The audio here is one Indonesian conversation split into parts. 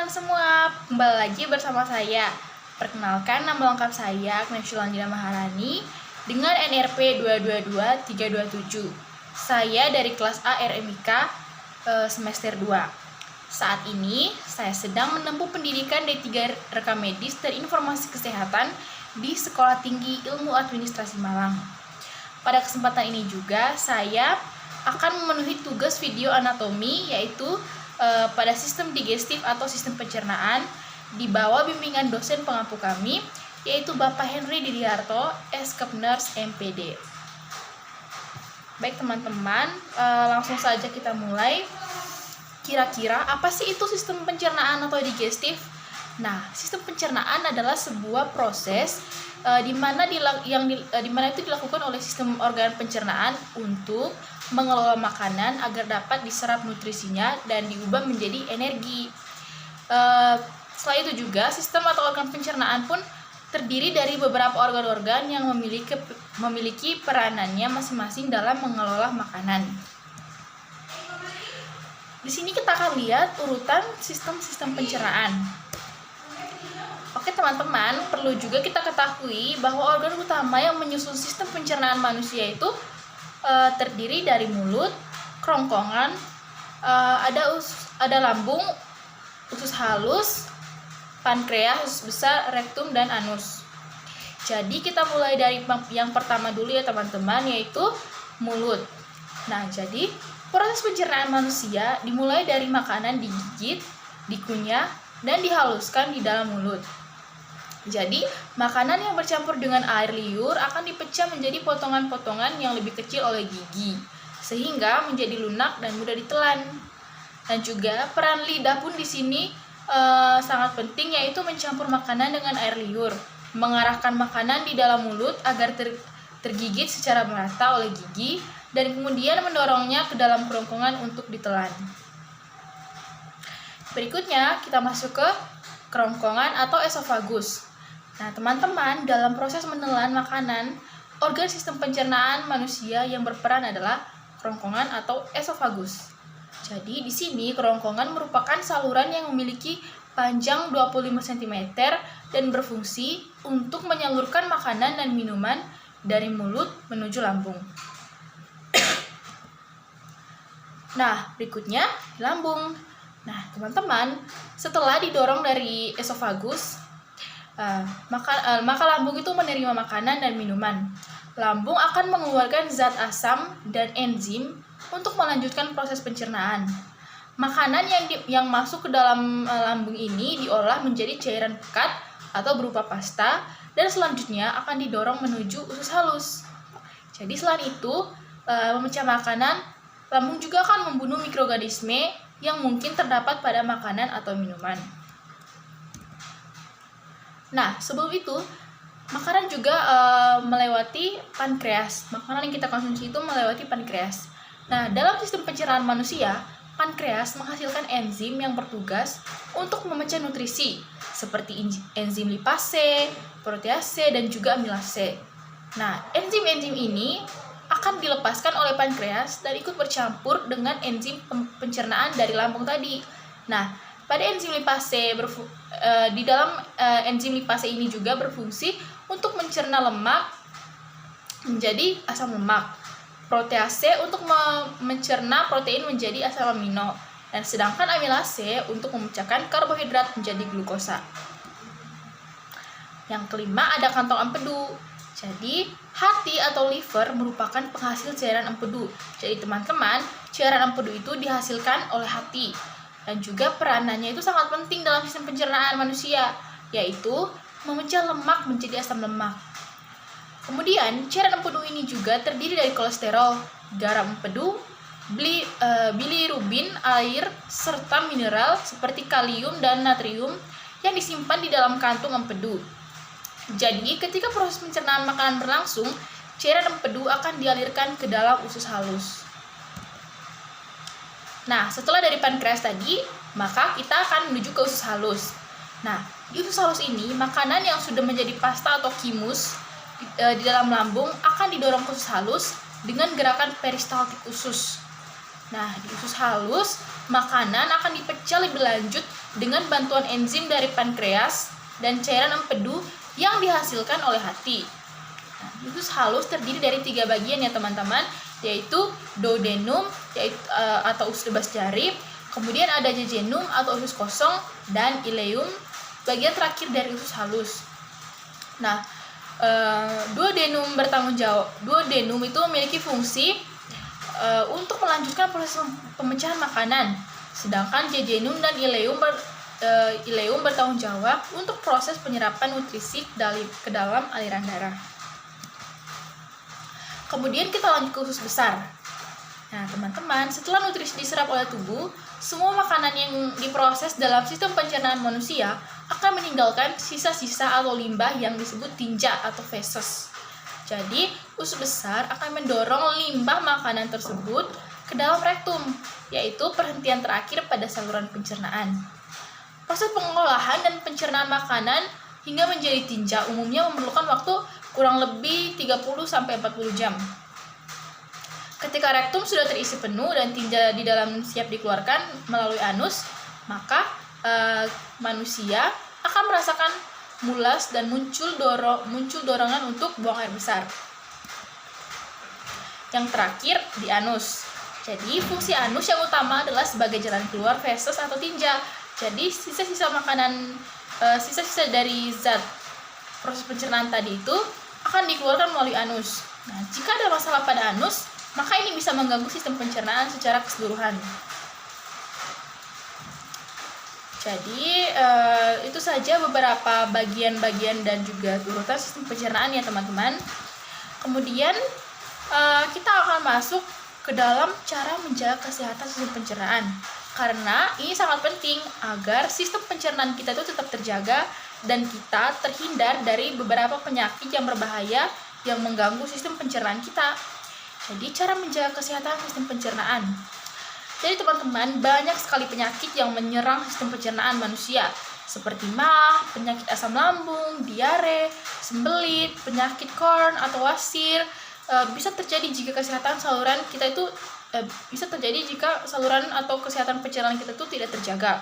teman-teman semua, kembali lagi bersama saya. Perkenalkan, nama lengkap saya Agnesia Landina Maharani dengan NRP 222327. Saya dari kelas A RMIK semester 2. Saat ini saya sedang menempuh pendidikan D3 Rekam Medis dan Informasi Kesehatan di Sekolah Tinggi Ilmu Administrasi Malang. Pada kesempatan ini juga saya akan memenuhi tugas video anatomi, yaitu pada sistem digestif atau sistem pencernaan di bawah bimbingan dosen pengampu kami, yaitu Bapak Henry Didiarto, S.Kep Nurse MPD. Baik teman-teman, langsung saja kita mulai. Kira-kira apa sih itu sistem pencernaan atau digestif? Nah, sistem pencernaan adalah sebuah proses di mana itu dilakukan oleh sistem organ pencernaan untuk mengelola makanan agar dapat diserap nutrisinya dan diubah menjadi energi. Selain itu juga sistem atau organ pencernaan pun terdiri dari beberapa organ-organ yang memiliki peranannya masing-masing dalam mengelola makanan. Di sini kita akan lihat urutan sistem-sistem pencernaan. Oke teman-teman, perlu juga kita ketahui bahwa organ utama yang menyusun sistem pencernaan manusia itu terdiri dari mulut, kerongkongan, ada lambung, usus halus, pankreas, usus besar, rektum, dan anus. Jadi kita mulai dari yang pertama dulu ya teman-teman, yaitu mulut. Nah, jadi proses pencernaan manusia dimulai dari makanan digigit, dikunyah, dan dihaluskan di dalam mulut. Jadi, makanan yang bercampur dengan air liur akan dipecah menjadi potongan-potongan yang lebih kecil oleh gigi, sehingga menjadi lunak dan mudah ditelan. Dan juga peran lidah pun di sini sangat penting, yaitu mencampur makanan dengan air liur, mengarahkan makanan di dalam mulut agar tergigit secara merata oleh gigi, dan kemudian mendorongnya ke dalam kerongkongan untuk ditelan. Berikutnya, kita masuk ke kerongkongan atau esofagus. Nah, teman-teman, dalam proses menelan makanan, organ sistem pencernaan manusia yang berperan adalah kerongkongan atau esofagus. Jadi, di sini kerongkongan merupakan saluran yang memiliki panjang 25 cm dan berfungsi untuk menyalurkan makanan dan minuman dari mulut menuju lambung. Nah, berikutnya lambung. Nah, teman-teman, setelah didorong dari esofagus, maka lambung itu menerima makanan dan minuman. Lambung akan mengeluarkan zat asam dan enzim untuk melanjutkan proses pencernaan. Makanan yang masuk ke dalam lambung ini diolah menjadi cairan pekat atau berupa pasta, dan selanjutnya akan didorong menuju usus halus. Jadi selain itu, memecah makanan, lambung juga akan membunuh mikroorganisme yang mungkin terdapat pada makanan atau minuman. Nah, sebelum itu, makanan juga melewati pankreas. Makanan yang kita konsumsi itu melewati pankreas. Nah, dalam sistem pencernaan manusia, pankreas menghasilkan enzim yang bertugas untuk memecah nutrisi, seperti enzim lipase, protease, dan juga amilase. Nah, enzim-enzim ini akan dilepaskan oleh pankreas dan ikut bercampur dengan enzim pencernaan dari lambung tadi. Nah, pada enzim lipase di dalam enzim lipase ini juga berfungsi untuk mencerna lemak menjadi asam lemak, protease untuk mencerna protein menjadi asam amino, dan sedangkan amilase untuk memecahkan karbohidrat menjadi glukosa. Yang kelima ada kantong empedu. Jadi, hati atau liver merupakan penghasil cairan empedu. Jadi, teman-teman, cairan empedu itu dihasilkan oleh hati. Dan juga peranannya itu sangat penting dalam sistem pencernaan manusia, yaitu memecah lemak menjadi asam lemak. Kemudian, cairan empedu ini juga terdiri dari kolesterol, garam empedu, bilirubin, air, serta mineral seperti kalium dan natrium yang disimpan di dalam kantung empedu. Jadi, ketika proses pencernaan makanan berlangsung, cairan empedu akan dialirkan ke dalam usus halus. Nah, setelah dari pankreas tadi, maka kita akan menuju ke usus halus. Nah, di usus halus ini, makanan yang sudah menjadi pasta atau kimus di dalam lambung akan didorong ke usus halus dengan gerakan peristaltik usus. Nah, di usus halus, makanan akan dipecah lebih lanjut dengan bantuan enzim dari pankreas dan cairan empedu yang dihasilkan oleh hati. Nah, usus halus terdiri dari 3 bagian ya teman-teman, yaitu duodenum atau usus bebas jari, kemudian ada jejunum atau usus kosong, dan ileum, bagian terakhir dari usus halus. Nah, duodenum itu memiliki fungsi untuk melanjutkan proses pemecahan makanan, sedangkan jejunum dan ileum bertanggung jawab untuk proses penyerapan nutrisi ke dalam aliran darah. Kemudian kita lanjut ke usus besar. Nah, teman-teman, setelah nutrisi diserap oleh tubuh, semua makanan yang diproses dalam sistem pencernaan manusia akan meninggalkan sisa-sisa atau limbah yang disebut tinja atau feses. Jadi, usus besar akan mendorong limbah makanan tersebut ke dalam rektum, yaitu perhentian terakhir pada saluran pencernaan. Proses pengolahan dan pencernaan makanan hingga menjadi tinja umumnya memerlukan waktu kurang lebih 30-40 jam. Ketika rektum sudah terisi penuh dan tinja di dalam siap dikeluarkan melalui anus, maka manusia akan merasakan mulas dan muncul dorongan untuk buang air besar. Yang terakhir di anus. Jadi fungsi anus yang utama adalah sebagai jalan keluar feses atau tinja. Jadi sisa-sisa makanan, sisa-sisa dari zat proses pencernaan tadi itu akan dikeluarkan melalui anus. Nah, jika ada masalah pada anus, maka ini bisa mengganggu sistem pencernaan secara keseluruhan. Jadi itu saja beberapa bagian-bagian dan juga urutan sistem pencernaan ya teman-teman. Kemudian kita akan masuk ke dalam cara menjaga kesehatan sistem pencernaan, karena ini sangat penting agar sistem pencernaan kita itu tetap terjaga dan kita terhindar dari beberapa penyakit yang berbahaya yang mengganggu sistem pencernaan kita. Jadi cara menjaga kesehatan sistem pencernaan. Jadi teman-teman, banyak sekali penyakit yang menyerang sistem pencernaan manusia, seperti mah, penyakit asam lambung, diare, sembelit, penyakit Crohn atau wasir. Bisa terjadi jika kesehatan saluran kita itu saluran atau kesehatan pencernaan kita itu tidak terjaga.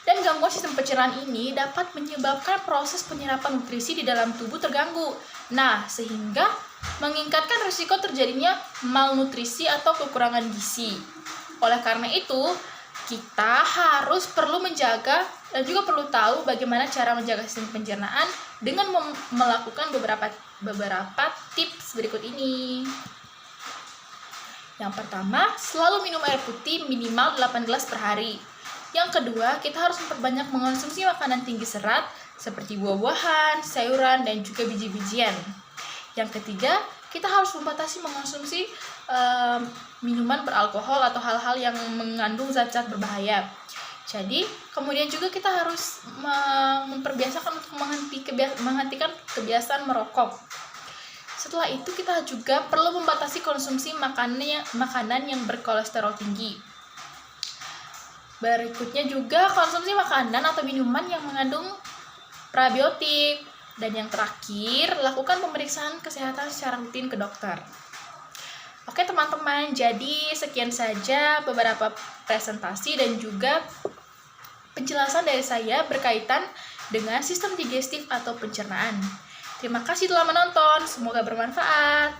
Dan gangguan sistem pencernaan ini dapat menyebabkan proses penyerapan nutrisi di dalam tubuh terganggu. Nah, sehingga meningkatkan risiko terjadinya malnutrisi atau kekurangan gizi. Oleh karena itu, kita perlu menjaga dan juga perlu tahu bagaimana cara menjaga sistem pencernaan dengan melakukan beberapa tips berikut ini. Yang pertama, selalu minum air putih minimal 8 gelas per hari. Yang kedua, kita harus memperbanyak mengonsumsi makanan tinggi serat seperti buah-buahan, sayuran, dan juga biji-bijian. Yang ketiga, kita harus membatasi mengonsumsi minuman beralkohol atau hal-hal yang mengandung zat-zat berbahaya. Jadi, kemudian juga kita harus memperbiasakan untuk menghentikan kebiasaan merokok. Setelah itu, kita juga perlu membatasi konsumsi makanan yang berkolesterol tinggi. Berikutnya juga konsumsi makanan atau minuman yang mengandung probiotik. Dan yang terakhir, lakukan pemeriksaan kesehatan secara rutin ke dokter. Oke teman-teman, jadi sekian saja beberapa presentasi dan juga penjelasan dari saya berkaitan dengan sistem digestif atau pencernaan. Terima kasih telah menonton, semoga bermanfaat.